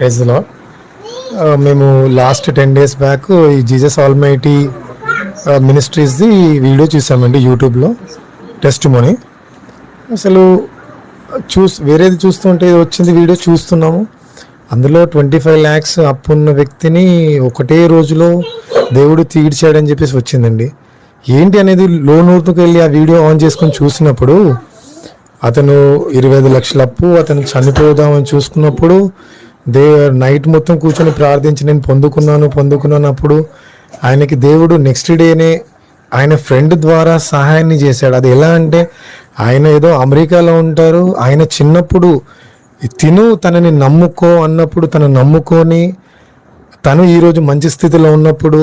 Praise the Lord. మేము last 10 days back ఈ Jesus almighty మినిస్ట్రీస్ది వీడియో చూసామండి యూట్యూబ్లో, టెస్ట్ మనీ. అసలు వేరేది చూస్తుంటే వచ్చింది వీడియో చూస్తున్నాము. అందులో 25 lakhs అప్పున్న వ్యక్తిని ఒకటే రోజులో దేవుడు తీర్చాడని చెప్పేసి వచ్చిందండి. ఏంటి అనేది లోనూరుకు వెళ్ళి ఆ వీడియో ఆన్ చేసుకొని చూసినప్పుడు, అతను 25 లక్షల అప్పు, అతను చనిపోదామని చూసుకున్నప్పుడు నైట్ మొత్తం కూర్చొని ప్రార్థించి నేను పొందుకున్నప్పుడు ఆయనకి దేవుడు నెక్స్ట్ డేనే ఆయన ఫ్రెండ్ ద్వారా సహాయాన్ని చేశాడు. అది ఎలా అంటే, ఆయన ఏదో అమెరికాలో ఉంటారు, ఆయన చిన్నప్పుడు తనని నమ్ముకో అన్నప్పుడు తను నమ్ముకొని తను ఈరోజు మంచి స్థితిలో ఉన్నప్పుడు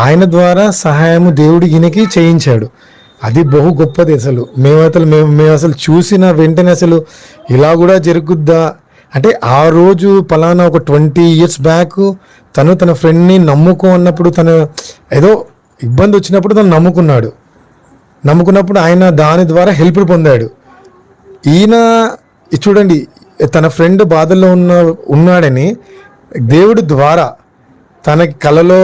ఆయన ద్వారా సహాయము దేవుడు ఈయనకి చేయించాడు. అది బహు గొప్పది. మేము అసలు చూసిన వెంటనే అసలు ఇలా కూడా జరుగుద్దా అంటే, ఆ రోజు పలానా ఒక 20 years బ్యాక్ తన ఫ్రెండ్ని నమ్ముకో అన్నప్పుడు, తను ఏదో ఇబ్బంది వచ్చినప్పుడు తను నమ్ముకున్నప్పుడు ఆయన దాని ద్వారా హెల్ప్ పొందాడు. ఈయన చూడండి, తన ఫ్రెండ్ బాధల్లో ఉన్నాడని దేవుడి ద్వారా తనకి కలలో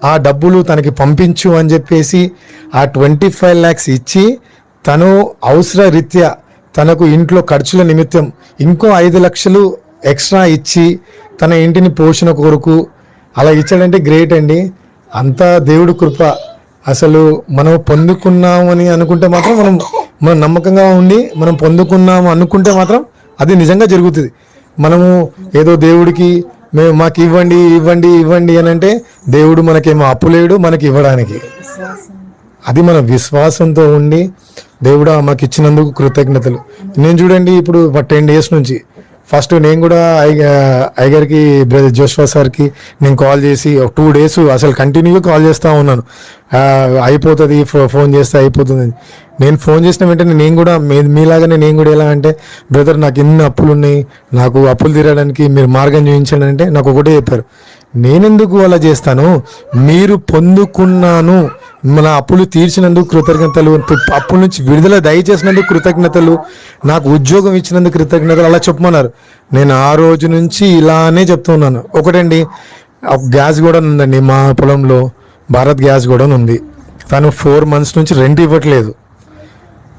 ఆ డబ్బులు తనకి పంపించు అని చెప్పేసి ఆ 25 lakhs ఇచ్చి, తను అవసర రీత్యా తనకు ఇంట్లో ఖర్చుల నిమిత్తం ఇంకో 5 లక్షలు ఎక్స్ట్రా ఇచ్చి తన ఇంటిని పోషణ కొరకు అలా ఇచ్చాడంటే గ్రేట్ అండి. అంతా దేవుడి కృప. అసలు మనం పొందుకున్నామని అనుకుంటే మాత్రం మనం నమ్మకంగా ఉండి మనం పొందుకున్నాము అనుకుంటే మాత్రం అది నిజంగా జరుగుతుంది. మనము ఏదో దేవుడికి మాకు ఇవ్వండి అని అంటే, దేవుడు మనకేమో అప్పులేడు మనకి ఇవ్వడానికి. అది మన విశ్వాసంతో ఉండి, దేవుడా మాకు ఇచ్చినందుకు కృతజ్ఞతలు. నేను చూడండి ఇప్పుడు 10 days నుంచి ఫస్ట్ నేను కూడా ఐగర్కి బ్రదర్ జోష్వా సార్కి నేను కాల్ చేసి 2 days అసలు కంటిన్యూగా కాల్ చేస్తూ ఉన్నాను. అయిపోతుంది, ఫోన్ చేస్తే అయిపోతుంది. నేను ఫోన్ చేసిన వెంటనే నేను కూడా మీలాగానే నేను కూడా ఎలా అంటే, బ్రదర్ నాకు ఎన్ని అప్పులు ఉన్నాయి, నాకు అప్పులు తీరడానికి మీరు మార్గం చూపించండి అంటే నాకు ఒకటే చెప్పారు, నేనెందుకు అలా చేస్తాను, మీరు పొందుకున్నాను, మన అప్పులు తీర్చినందుకు కృతజ్ఞతలు, అప్పుల నుంచి విడుదల దయచేసినందుకు కృతజ్ఞతలు, నాకు ఉద్యోగం ఇచ్చినందుకు కృతజ్ఞతలు అలా చెప్పమన్నారు. నేను ఆ రోజు నుంచి ఇలానే చెప్తున్నాను. ఒకటండి, గ్యాస్ కూడా ఉందండి మా పొలంలో, భారత్ గ్యాస్ కూడా ఉంది. తను 4 months నుంచి రెంట్ ఇవ్వట్లేదు.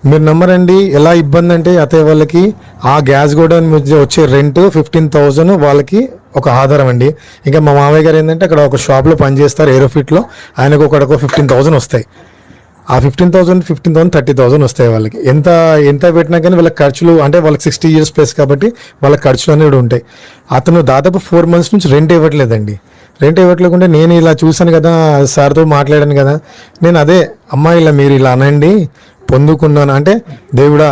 మీరు నమ్మరండి ఎలా ఇబ్బంది అంటే, అతయ్య వాళ్ళకి ఆ గ్యాస్ గోడౌన్ మధ్య వచ్చే రెంట్ 15,000 వాళ్ళకి ఒక ఆధారం అండి. ఇంకా మా మామయ్య గారు ఏంటంటే అక్కడ ఒక షాప్లో పనిచేస్తారు, ఏరోఫిట్లో. ఆయనకు ఒక 15,000 వస్తాయి. ఆ 15,000 30,000 వస్తాయి వాళ్ళకి. ఎంత పెట్టినా కానీ వాళ్ళకి ఖర్చులు అంటే వాళ్ళకి 60 years ప్లస్ కాబట్టి వాళ్ళ ఖర్చులు అనేవి ఉంటాయి. అతను దాదాపు 4 months నుంచి రెంట్ ఇవ్వట్లేదండి. రెంట్ ఇవ్వట్లేకుంటే నేను ఇలా చూశాను కదా, సార్తో మాట్లాడాను కదా, నేను అదే అమ్మాయి ఇలా మీరు ఇలా అనండి, పొందుకున్నాను అంటే, దేవుడా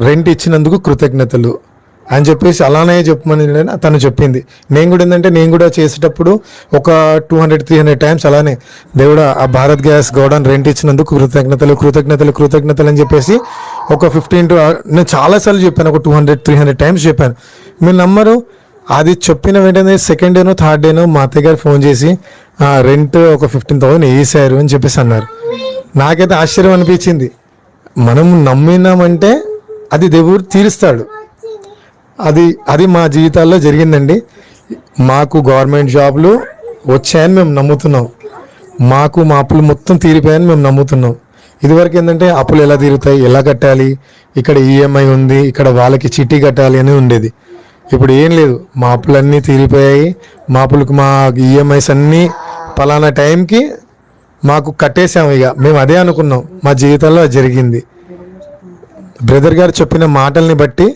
రెంట్ ఇచ్చినందుకు కృతజ్ఞతలు అని చెప్పేసి అలానే చెప్పమని తను చెప్పింది. నేను కూడా చేసేటప్పుడు ఒక 200-300 times అలానే, దేవుడా ఆ భారత్ గ్యాస్ గోడౌన్ రెంట్ ఇచ్చినందుకు కృతజ్ఞతలు అని చెప్పేసి ఒక 15 నేను చాలాసార్లు చెప్పాను, ఒక 200-300 times చెప్పాను. మీరు నమ్మరు, అది చెప్పిన వెంటనే సెకండ్ డేనో థర్డ్ డేనో మా అత్తయ్య గారు ఫోన్ చేసి రెంట్ ఒక 15,000 వేసారు అని చెప్పేసి అన్నారు. నాకైతే ఆశ్చర్యం అనిపించింది. మనం నమ్మినామంటే అది దేవుడు తీరుస్తాడు. అది మా జీవితాల్లో జరిగిందండి. మాకు గవర్నమెంట్ జాబ్లు వచ్చాయని మేము నమ్ముతున్నాం. మా అప్పులు మొత్తం తీరిపోయాయని మేము నమ్ముతున్నాం. ఇదివరకు ఏంటంటే అప్పులు ఎలా తీరుతాయి, ఎలా కట్టాలి, ఇక్కడ ఈఎంఐ ఉంది, ఇక్కడ వాళ్ళకి చిట్టి కట్టాలి అని ఉండేది. ఇప్పుడు ఏం లేదు, మా అప్పులన్నీ తీరిపోయాయి. మా ఈఎంఐస్ అన్నీ పలానా టైంకి మాకు కట్టేసాము. ఇక మేము అదే అనుకున్నాం, మా జీవితంలో అది జరిగింది. బ్రదర్ గారు చెప్పిన మాటల్ని బట్టి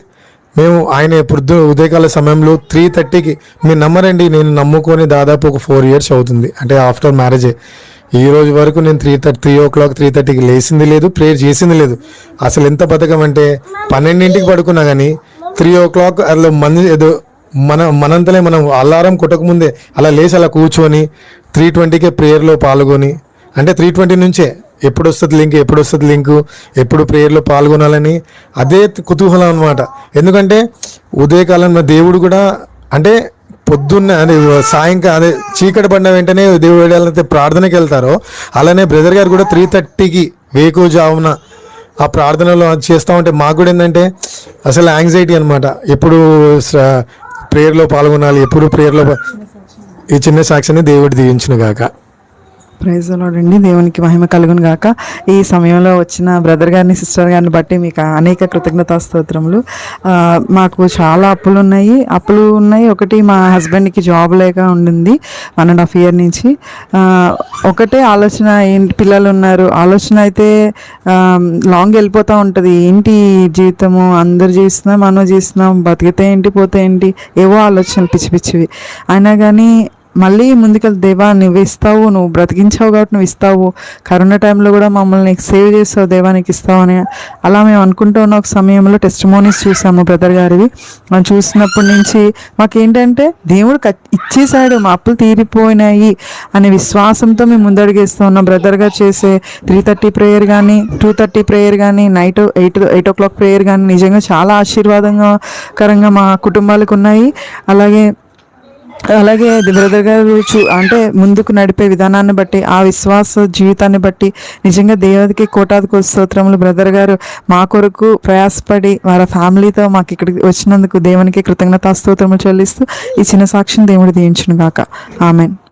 మేము ఆయన ఉదయకాల సమయంలో 3:30కి, మీరు నమ్మరండి, నేను నమ్ముకొని దాదాపు ఒక 4 years అవుతుంది, అంటే ఆఫ్టర్ మ్యారేజే. ఈ రోజు వరకు నేను 3 o'clock 3:30కి లేచింది లేదు, ప్రేయర్ చేసింది లేదు. అసలు ఎంత బతకం అంటే 12ంటికి పడుకున్నా కానీ 3 o'clock అలా ఏదో మనంతలే మనం అలారం కొట్టకముందే అలా లేచి అలా కూర్చొని 3:20కే ప్రేయర్లో పాల్గొని, అంటే 3:20 నుంచే ఎప్పుడు వస్తుంది లింకు ఎప్పుడు ప్రేయర్లో పాల్గొనాలని అదే కుతూహలం అనమాట. ఎందుకంటే ఉదయకాలం దేవుడు కూడా అంటే పొద్దున్న అదే సాయంకాలం అదే చీకటి పడిన వెంటనే దేవుడు వెళ్ళాలంటే ప్రార్థనకి వెళ్తారో, అలానే బ్రదర్ గారు కూడా 3:30కి వేకువజామున ఆ ప్రార్థనలో చేస్తూ ఉంటే మాకు కూడా ఏంటంటే అసలు యాంగ్జైటీ అనమాట. ఎప్పుడు ప్రేయర్లో పాల్గొనాలి, ఎప్పుడు ప్రేయర్లో ఈ చిన్న సాక్షిని దేవుడు దీవించును గాక. ప్రైజ్ లార్డ్ అండి. దేవునికి మహిమ కలుగును గాక. ఈ సమయంలో వచ్చిన బ్రదర్ గారిని సిస్టర్ గారిని బట్టి మీకు అనేక కృతజ్ఞతా స్తోత్రములు. మాకు చాలా అప్పులు ఉన్నాయి. ఒకటి, మా హస్బెండ్కి జాబ్ లేక ఉండింది 1.5 year నుంచి. ఒకటే ఆలోచన, ఏంటి పిల్లలు ఉన్నారు, ఆలోచన అయితే లాంగ్ వెళ్ళిపోతూ ఉంటుంది. ఏంటి జీవితము, అందరు జీవిస్తున్నాం, మనం జీవిస్తున్నాం, బతికితే ఏంటి పోతే ఏంటి, ఏవో ఆలోచనలు పిచ్చి పిచ్చివి. అయినా కానీ మళ్ళీ ముందుకెళ్ళి, దేవా నువ్వు ఇస్తావు, నువ్వు బ్రతికించావు కాబట్టి నువ్వు ఇస్తావు, కరోనా టైంలో కూడా మమ్మల్ని సేవ్ చేస్తావు, దేవా నీకు ఇస్తావు అని అలా మేము అనుకుంటూ ఉన్న ఒక సమయంలో టెస్టిమోనీస్ చూసాము బ్రదర్ గారివి. మనం చూసినప్పటి నుంచి మాకేంటంటే దేవుడు ఇచ్చేసాడు, మా అప్పులు తీరిపోయినాయి అనే విశ్వాసంతో మేము ముందడుగేస్తూ ఉన్నాం. బ్రదర్ గారు చేసే 3:30 ప్రేయర్ కానీ, 2:30 ప్రేయర్ కానీ, నైట్ 8 o'clock ప్రేయర్ కానీ నిజంగా చాలా ఆశీర్వాదంకరంగా మా కుటుంబాలకు ఉన్నాయి. అలాగే బ్రదర్ గారు అంటే ముందుకు నడిపే విధానాన్ని బట్టి, ఆ విశ్వాస జీవితాన్ని బట్టి నిజంగా దేవుడికి కోటాది స్తోత్రములు. బ్రదర్ గారు మా కొరకు ప్రయాసపడి వారి ఫ్యామిలీతో మాకు ఇక్కడికి వచ్చినందుకు దేవునికి కృతజ్ఞతా స్తోత్రములు చెల్లిస్తూ ఈ చిన్న సాక్షిని దేవుడు దీవించును గాక. ఆమెన్.